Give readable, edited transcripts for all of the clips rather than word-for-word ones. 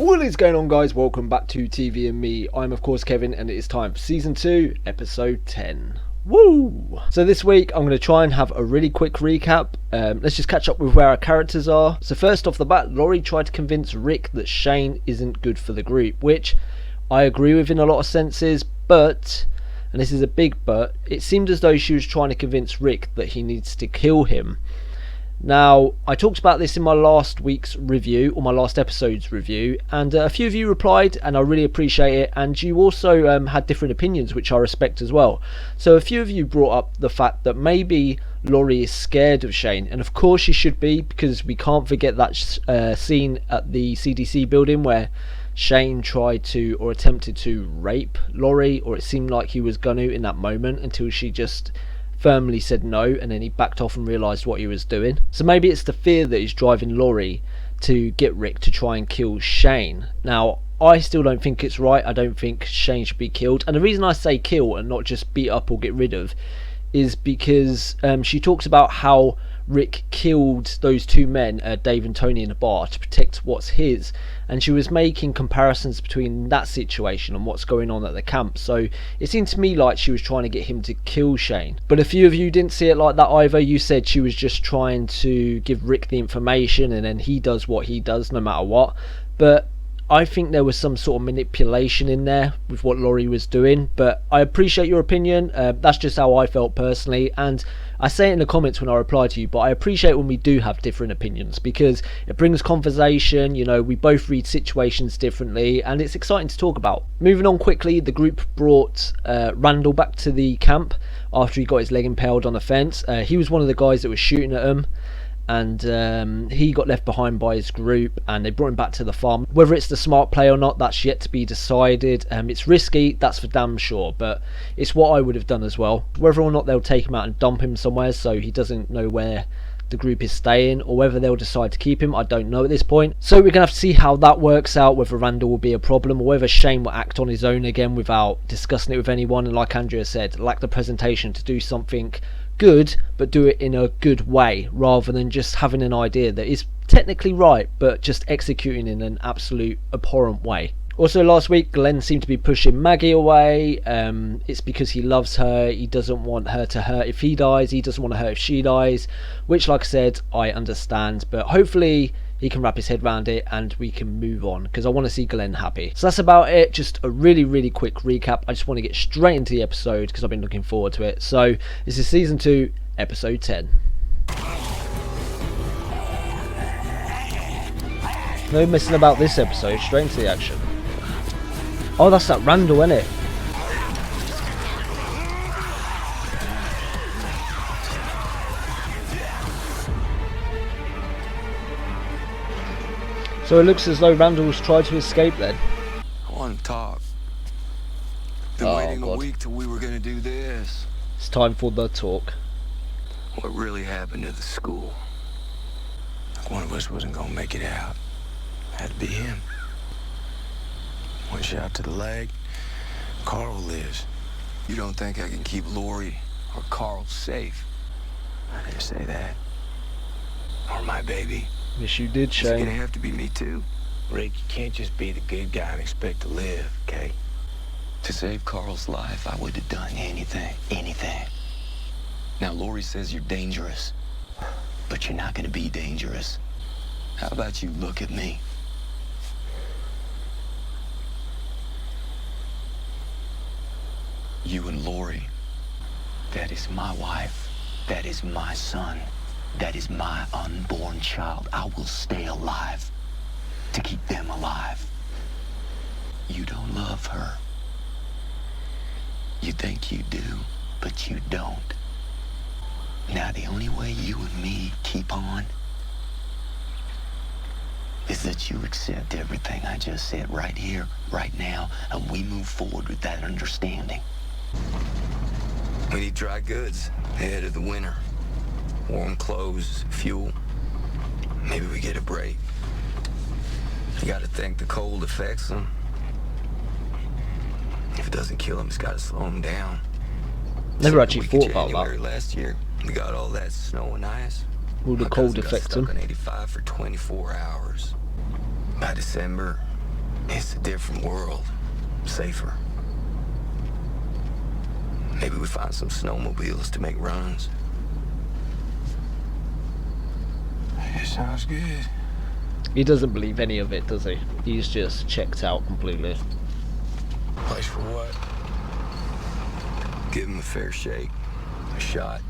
What is going on, guys? Welcome back to TV and Me. I'm of course Kevin, and it is time for season 2 episode 10. Woo! So this week I'm going to try and have a really quick recap. Let's just catch up with where our characters are. So first off the bat, Laurie tried to convince Rick that Shane isn't good for the group, which I agree with in a lot of senses, but, and this is a big but, it seemed as though she was trying to convince Rick that he needs to kill him. Now, I talked about this in my last week's review, or my last episode's review, and a few of you replied, and I really appreciate it, and you also had different opinions, which I respect as well. So a few of you brought up the fact that maybe Laurie is scared of Shane, and of course she should be, because we can't forget that scene at the CDC building where Shane tried to, or attempted to, rape Laurie, or it seemed like he was going to in that moment, until she just firmly said no, and then he backed off and realised what he was doing. So maybe it's the fear that is driving Laurie to get Rick to try and kill Shane. Now, I still don't think it's right. I don't think Shane should be killed, and the reason I say kill and not just beat up or get rid of is because she talks about how Rick killed those two men, Dave and Tony, in a bar to protect what's his, and she was making comparisons between that situation and what's going on at the camp. So it seemed to me like she was trying to get him to kill Shane, but a few of you didn't see it like that either. You said she was just trying to give Rick the information and then he does what he does no matter what. But I think there was some sort of manipulation in there with what Laurie was doing, but I appreciate your opinion. That's just how I felt personally, and I say it in the comments when I reply to you, but I appreciate when we do have different opinions, because it brings conversation. You know, we both read situations differently, and it's exciting to talk about. Moving on quickly, the group brought Randall back to the camp after he got his leg impaled on a fence. He was one of the guys that was shooting at him, and he got left behind by his group, and they brought him back to the farm. Whether it's the smart play or not, that's yet to be decided. It's risky, that's for damn sure, but it's what I would have done as well. Whether or not they'll take him out and dump him somewhere so he doesn't know where the group is staying, or whether they'll decide to keep him, I don't know at this point. So we're gonna have to see how that works out, whether Randall will be a problem or whether Shane will act on his own again without discussing it with anyone, and like Andrea said, lack the presentation to do something good, but do it in a good way rather than just having an idea that is technically right but just executing in an absolute abhorrent way. Also, last week Glenn seemed to be pushing Maggie away. It's because he loves her, he doesn't want her to hurt if he dies, he doesn't want to hurt if she dies, which, like I said, I understand, but hopefully he can wrap his head around it and we can move on, because I want to see Glenn happy. So that's about it. Just a really quick recap. I just want to get straight into the episode because I've been looking forward to it. So this is season 2 episode 10. No messing about this episode, straight into the action. Oh, that's that Randall, isn't it? So it looks as though Randall's tried to escape then. I want to talk. Been waiting a week till we were going to do this. It's time for the talk. What really happened to the school? Like one of us wasn't going to make it out. Had to be him. One shot to the leg. Carl lives. You don't think I can keep Laurie or Carl safe? I didn't say that. Or my baby. Yes, you did, Shane. It's gonna have to be me too. Rick, you can't just be the good guy and expect to live, okay? To save Carl's life, I would have done anything. Now, Laurie says you're dangerous, but you're not gonna be dangerous. How about you look at me? You and Laurie, that is my wife, that is my son. That is my unborn child. I will stay alive to keep them alive. You don't love her. You think you do, but you don't. Now, the only way you and me keep on is that you accept everything I just said right here, right now, and we move forward with that understanding. We need dry goods ahead of the winter. Warm clothes, fuel. Maybe we get a break. You gotta think the cold affects them. If it doesn't kill them, it's gotta slow them down. Never actually thought about January that. Last year, we got all that snow and ice. Will the cold affect them? On 85 for 24 hours. By December, It's a different world. Safer. Maybe we find some snowmobiles to make runs. It sounds good. He doesn't believe any of it, does he? He's just checked out completely. Place for what? Give him a fair shake. A shot.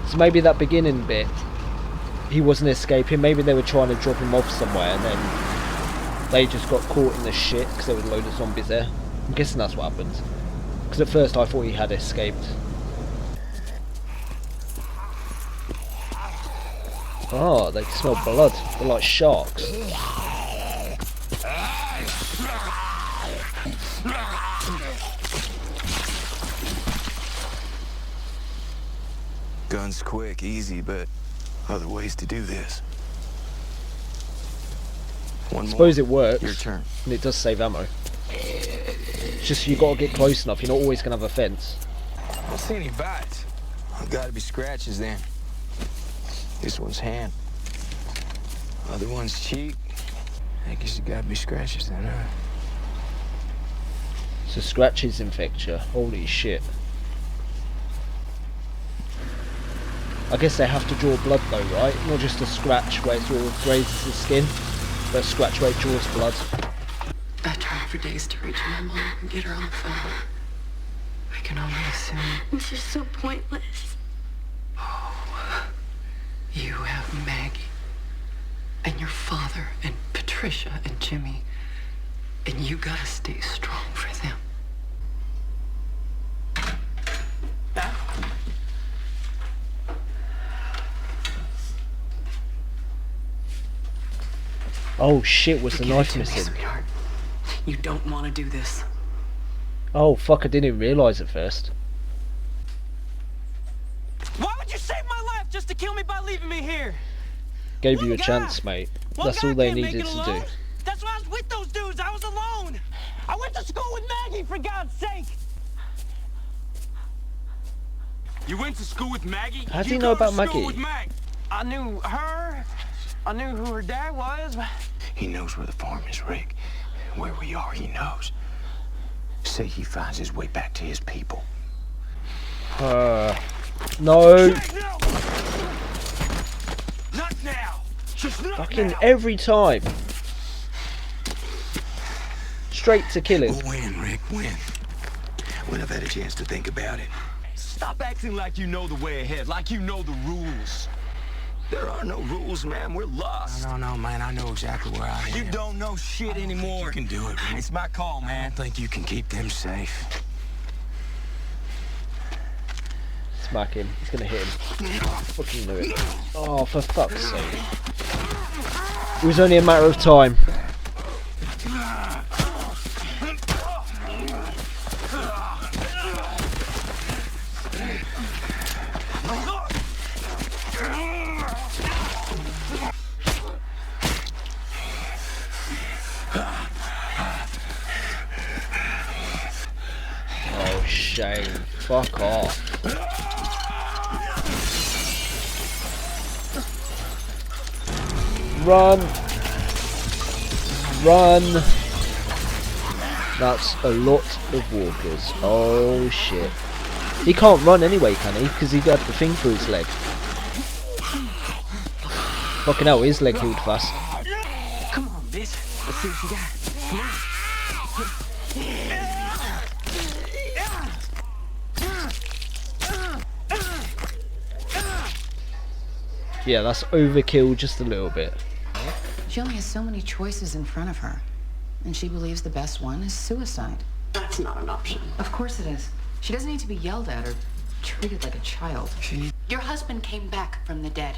So maybe that beginning bit, he wasn't escaping. Maybe they were trying to drop him off somewhere and then they just got caught in the shit because there was a load of zombies there. I'm guessing that's what happened. Because at first I thought he had escaped. Oh, they smell blood. They're like sharks. Guns quick, easy, but other ways to do this. One I suppose more. it works. Your turn. And it does save ammo. It's just you got to get close enough. You're not always going to have a fence. I don't see any bites. Gotta be scratches then. This one's hand. Other one's cheek. I guess it gotta be scratches then, huh? So scratches infect you. Holy shit. I guess they have to draw blood though, right? Not just a scratch where it sort of grazes the skin, but a scratch where it draws blood. I tried for days to reach my mom and get her on the phone. I can only assume. It's just so pointless. Oh, you have Maggie and your father and Patricia and Jimmy, and you gotta stay strong for them. Oh shit, was the Give it knife to me, missing? sweetheart. You don't want to do this. Oh fuck, I didn't even realise at first. Why would you save my life just to kill me by leaving me here? Gave you One a guy. chance, mate. One That's guy all they can't make needed it to alone. do. That's why I was with those dudes. I was alone. I went to school with Maggie, for God's sake. You went to school with Maggie? How do you know about Maggie? With Mag. I knew her. I knew who her dad was. He knows where the farm is, Rick. Where we are, he knows. Say he finds his way back to his people. No. No. Not now. Just not Fucking now. every time. Straight to killing. We'll win, Rick, win. When I've had a chance to think about it. Stop acting like you know the way ahead, like you know the rules. There are no rules, man. We're lost. No, man. I know exactly where I am. You don't know shit anymore. You can do it, Rick. It's my call, I man. don't think you can keep them safe. Smack him. He's gonna hit him. Fucking knew it. Oh, for fuck's sake. It was only a matter of time. Oh, shame. Fuck off. Run! Run! That's a lot of walkers. Oh shit. He can't run anyway, can he? Because he got the thing through his leg. Fucking hell, his leg healed fast. Come on, bitch. Let's see what you got. Come on. Yeah, that's overkill just a little bit. She only has so many choices in front of her, and she believes the best one is suicide. That's not an option. Of course it is. She doesn't need to be yelled at or treated like a child. Your husband came back from the dead.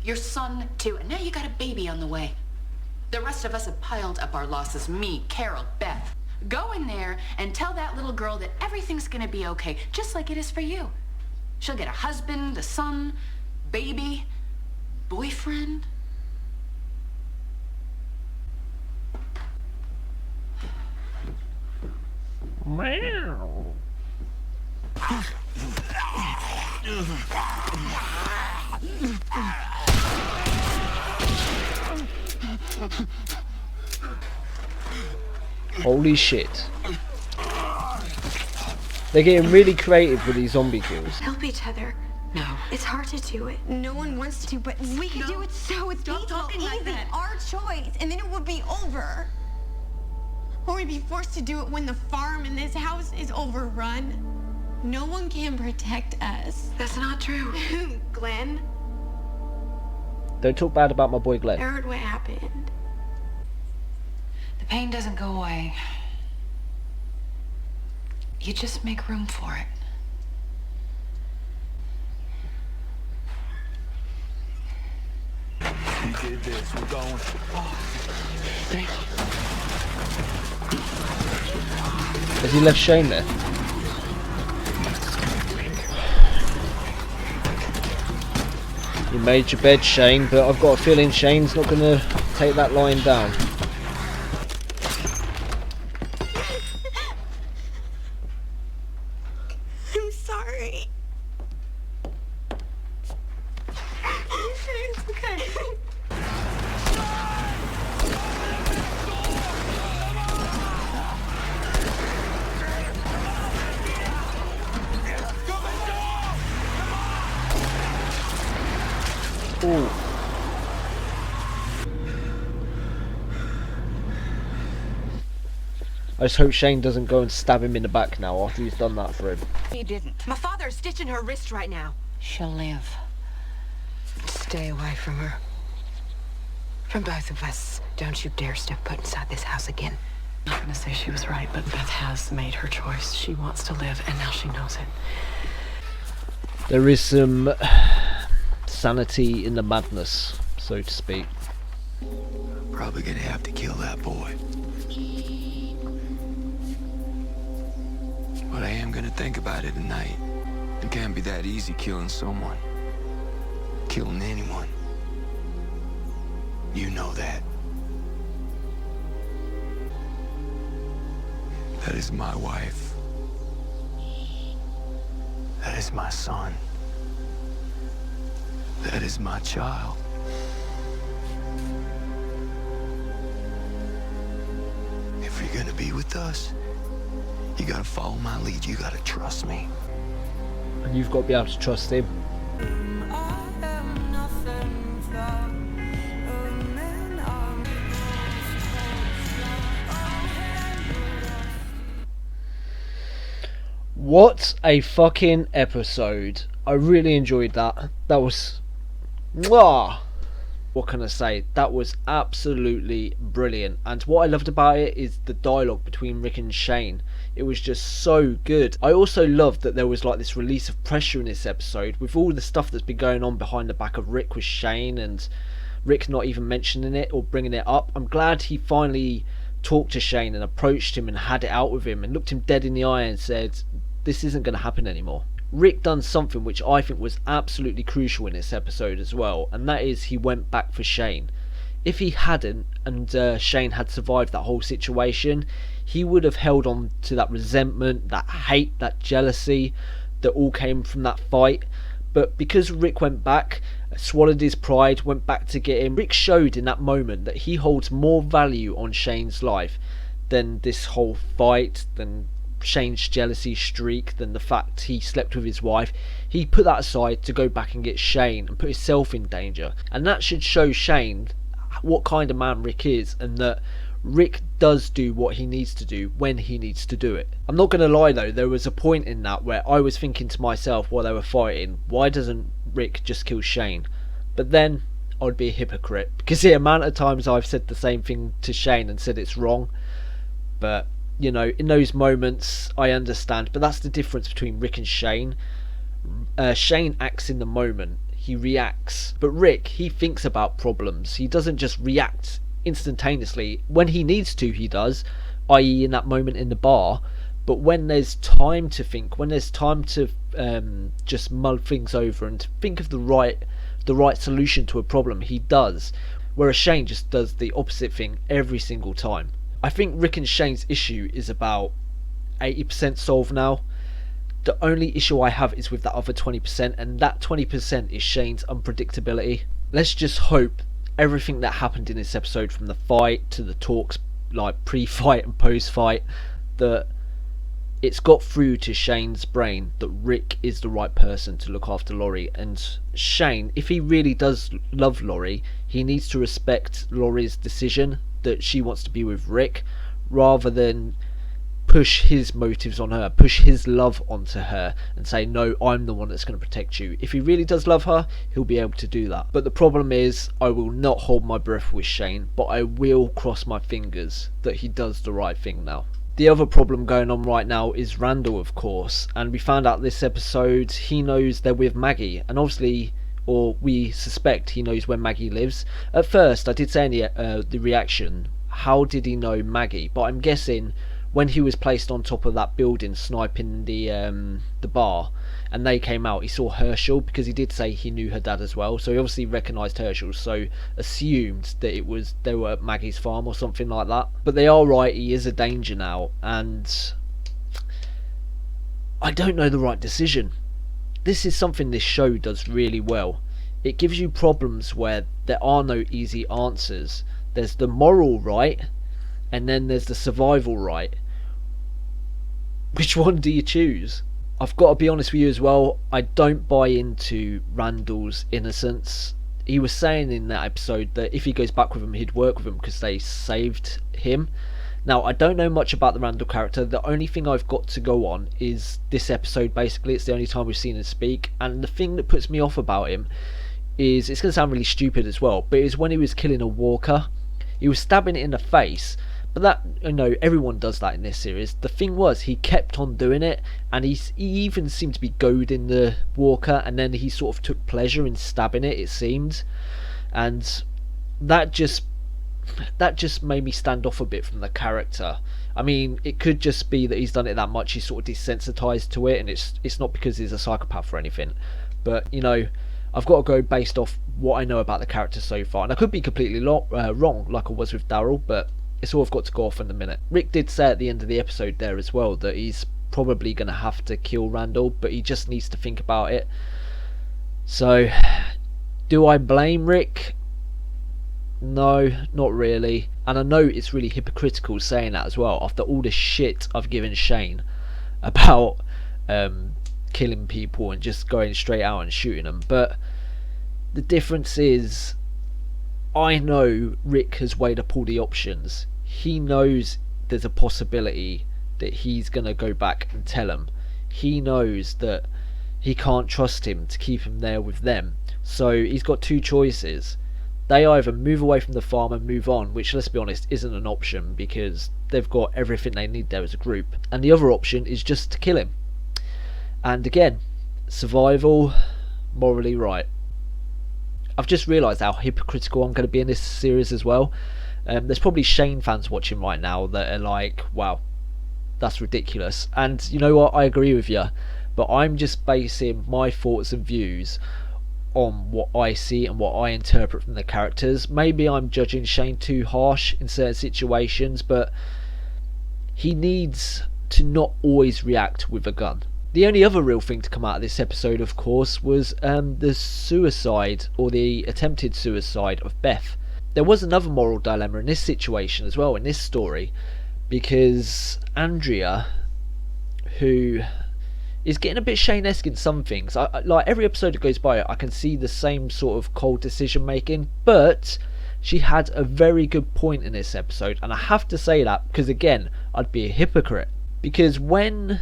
Your son, too. And now you got a baby on the way. The rest of us have piled up our losses. Me, Carol, Beth. Go in there and tell that little girl that everything's gonna be okay, just like it is for you. She'll get a husband, a son, baby, boyfriend. Meow. Holy shit. They're getting really creative with these zombie kills. Help each other. No. It's hard to do it. No one wants to, but we can do it so it's Stop peaceful, talking like easy, that. our choice, and then it would be over. Or we'd be forced to do it when the farm in this house is overrun. No one can protect us. That's not true. Glenn, Don't talk bad about my boy I Glenn. heard what happened. The pain doesn't go away. You just make room for it. You did this. We're going. Thank you. Has he left Shane there? You made your bed, Shane, but I've got a feeling Shane's not going to take that lying down. I'm sorry. It's okay. Ooh. I just hope Shane doesn't go and stab him in the back now after he's done that for him. He didn't. My father's stitching her wrist right now. She'll live. Stay away from her. From both of us. Don't you dare step foot inside this house again. I'm not gonna say she was right, but Beth has made her choice. She wants to live, and now she knows it. There is some sanity in the madness, so to speak. Probably gonna have to kill that boy. But I am gonna think about it tonight. It can't be that easy killing someone. Killing anyone. You know that. That is my wife. That is my son. That is my child. If you're gonna be with us, you gotta follow my lead. You gotta trust me. And you've got to be able to trust him. What a fucking episode. I really enjoyed that. That was... Mwah! What can I say? That was absolutely brilliant. And what I loved about it is the dialogue between Rick and Shane. It was just so good. I also loved that there was like this release of pressure in this episode with all the stuff that's been going on behind the back of Rick with Shane, and Rick not even mentioning it or bringing it up. I'm glad he finally talked to Shane and approached him and had it out with him and looked him dead in the eye and said, this isn't going to happen anymore. Rick done something which I think was absolutely crucial in this episode as well, and that is he went back for Shane. If he hadn't, and Shane had survived that whole situation, he would have held on to that resentment, that hate, that jealousy that all came from that fight. But because Rick went back, swallowed his pride, went back to get him, Rick showed in that moment that he holds more value on Shane's life than this whole fight, than Shane's jealousy streak, than the fact he slept with his wife. He put that aside to go back and get Shane and put himself in danger. And that should show Shane what kind of man Rick is, and that Rick does do what he needs to do when he needs to do it. I'm not going to lie though, there was a point in that where I was thinking to myself while they were fighting, why doesn't Rick just kill Shane? But then I would be a hypocrite, because the amount of times I've said the same thing to Shane and said it's wrong. But you know, in those moments I understand, but that's the difference between Rick and Shane. Shane acts in the moment, he reacts, but Rick, he thinks about problems. He doesn't just react instantaneously. When he needs to, he does, i.e. in that moment in the bar. But when there's time to think, when there's time to just mull things over and think of the right solution to a problem, he does. Whereas Shane just does the opposite thing every single time. I think Rick and Shane's issue is about 80% solved now. The only issue I have is with that other 20%, and that 20% is Shane's unpredictability. Let's just hope everything that happened in this episode, from the fight to the talks like pre-fight and post-fight, that it's got through to Shane's brain that Rick is the right person to look after Laurie. And Shane, if he really does love Laurie, he needs to respect Laurie's decision that she wants to be with Rick, rather than push his motives on her, push his love onto her and say, no, I'm the one that's going to protect you. If he really does love her, he'll be able to do that. But the problem is, I will not hold my breath with Shane, but I will cross my fingers that he does the right thing now. The other problem going on right now is Randall, of course, and we found out this episode he knows they're with Maggie, and obviously, or we suspect he knows where Maggie lives. At first I did say in the reaction, how did he know Maggie? But I'm guessing when he was placed on top of that building sniping the bar and they came out, he saw Herschel, because he did say he knew her dad as well, so he obviously recognised Herschel, so assumed that they were at Maggie's farm or something like that. But they are right, he is a danger now, and I don't know the right decision. This is something this show does really well. It gives you problems where there are no easy answers. There's the moral right, and then there's the survival right. Which one do you choose? I've got to be honest with you as well, I don't buy into Randall's innocence. He was saying in that episode that if he goes back with them, he'd work with them because they saved him. Now, I don't know much about the Randall character. The only thing I've got to go on is this episode, basically. It's the only time we've seen him speak. And the thing that puts me off about him is, it's going to sound really stupid as well, but it was when he was killing a walker. He was stabbing it in the face. But that, you know, everyone does that in this series. The thing was, he kept on doing it, and he even seemed to be goading the walker, and then he sort of took pleasure in stabbing it, it seemed. And that just made me stand off a bit from the character. I mean, it could just be that he's done it that much, he's sort of desensitized to it, and it's not because he's a psychopath or anything. But, you know, I've got to go based off what I know about the character so far, and I could be completely wrong, like I was with Daryl, but it's all I've got to go off in a minute. Rick did say at the end of the episode there as well that he's probably going to have to kill Randall, but he just needs to think about it. So, do I blame Rick? No, not really. And I know it's really hypocritical saying that as well, after all the shit I've given Shane about killing people and just going straight out and shooting them. But the difference is, I know Rick has weighed up all the options. He knows there's a possibility that he's going to go back and tell him. He knows that he can't trust him to keep him there with them. So he's got two choices. They either move away from the farm and move on, which, let's be honest, isn't an option because they've got everything they need there as a group. And the other option is just to kill him. And again, survival, morally right. I've just realised how hypocritical I'm going to be in this series as well. There's probably Shane fans watching right now that are like, wow, that's ridiculous. And you know what, I agree with you, but I'm just basing my thoughts and views on what I see and what I interpret from the characters. Maybe I'm judging Shane too harsh in certain situations, but he needs to not always react with a gun. The only other real thing to come out of this episode, of course, was the suicide, or the attempted suicide of Beth. There was another moral dilemma in this situation as well, in this story, because Andrea, who is getting a bit Shane-esque in some things, like every episode that goes by, I can see the same sort of cold decision making, but she had a very good point in this episode, and I have to say that because, again, I'd be a hypocrite. Because when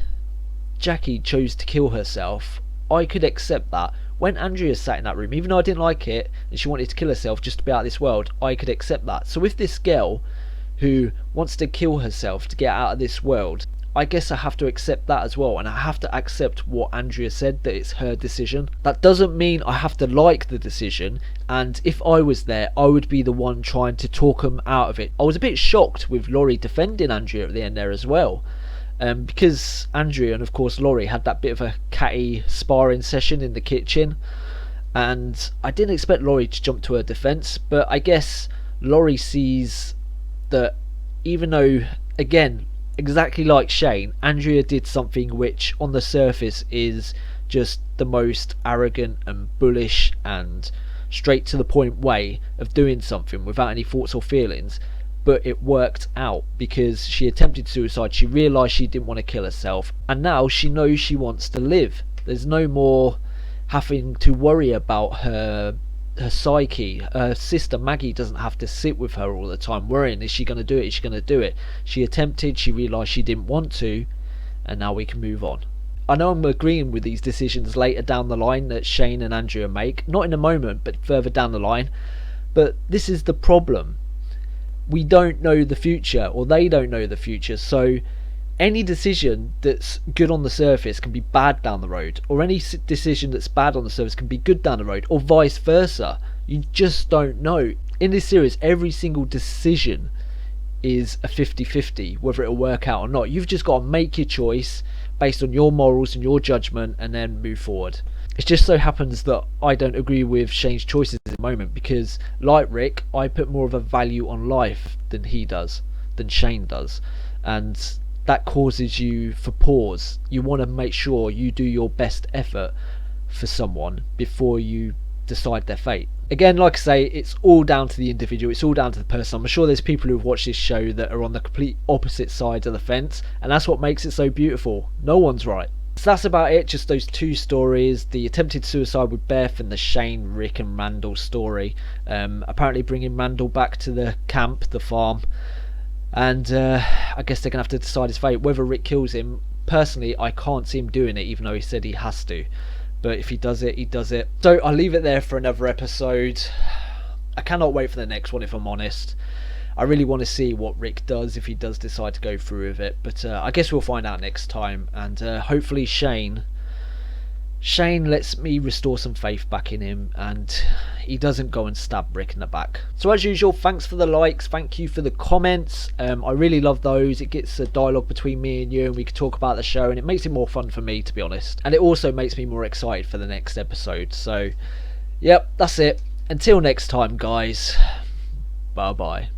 Jackie chose to kill herself, I could accept that. When Andrea sat in that room, even though I didn't like it and she wanted to kill herself just to be out of this world, I could accept that. So with this girl who wants to kill herself to get out of this world, I guess I have to accept that as well, and I have to accept what Andrea said, that it's her decision. That doesn't mean I have to like the decision, and if I was there, I would be the one trying to talk him out of it. I was a bit shocked with Laurie defending Andrea at the end there as well. Because Andrea and of course Laurie had that bit of a catty sparring session in the kitchen, and I didn't expect Laurie to jump to her defence, but I guess Laurie sees that even though, again, exactly like Shane, Andrea did something which on the surface is just the most arrogant and bullish and straight to the point way of doing something without any thoughts or feelings. But it worked out because she attempted suicide, she realised she didn't want to kill herself, and now she knows she wants to live. There's no more having to worry about her psyche. Her sister Maggie doesn't have to sit with her all the time worrying, is she going to do it, is she going to do it. She attempted, she realised she didn't want to, and now we can move on. I know I'm agreeing with these decisions later down the line that Shane and Andrea make, not in a moment but further down the line, but this is the problem. We don't know the future, or they don't know the future, so any decision that's good on the surface can be bad down the road, or any decision that's bad on the surface can be good down the road, or vice versa. You just don't know. In this series, every single decision is a 50-50, whether it'll work out or not. You've just got to make your choice based on your morals and your judgment and then move forward. It just so happens that I don't agree with Shane's choices at the moment because, like Rick, I put more of a value on life than he does, than Shane does, and that causes you for pause. You want to make sure you do your best effort for someone before you decide their fate. Again, like I say, it's all down to the individual, it's all down to the person. I'm sure there's people who've watched this show that are on the complete opposite sides of the fence, and that's what makes it so beautiful. No one's right. So that's about it, just those two stories, the attempted suicide with Beth and the Shane, Rick and Randall story. Apparently bringing Randall back to the camp, the farm, and I guess they're going to have to decide his fate, whether Rick kills him. Personally, I can't see him doing it, even though he said he has to. But if he does it, he does it. So I'll leave it there for another episode. I cannot wait for the next one, if I'm honest. I really want to see what Rick does if he does decide to go through with it. But I guess we'll find out next time. And hopefully Shane lets me restore some faith back in him, and he doesn't go and stab Rick in the back. So as usual, thanks for the likes, thank you for the comments. I really love those. It gets a dialogue between me and you, and we can talk about the show, and it makes it more fun for me, to be honest. And it also makes me more excited for the next episode. So yep, that's it. Until next time, guys. Bye bye.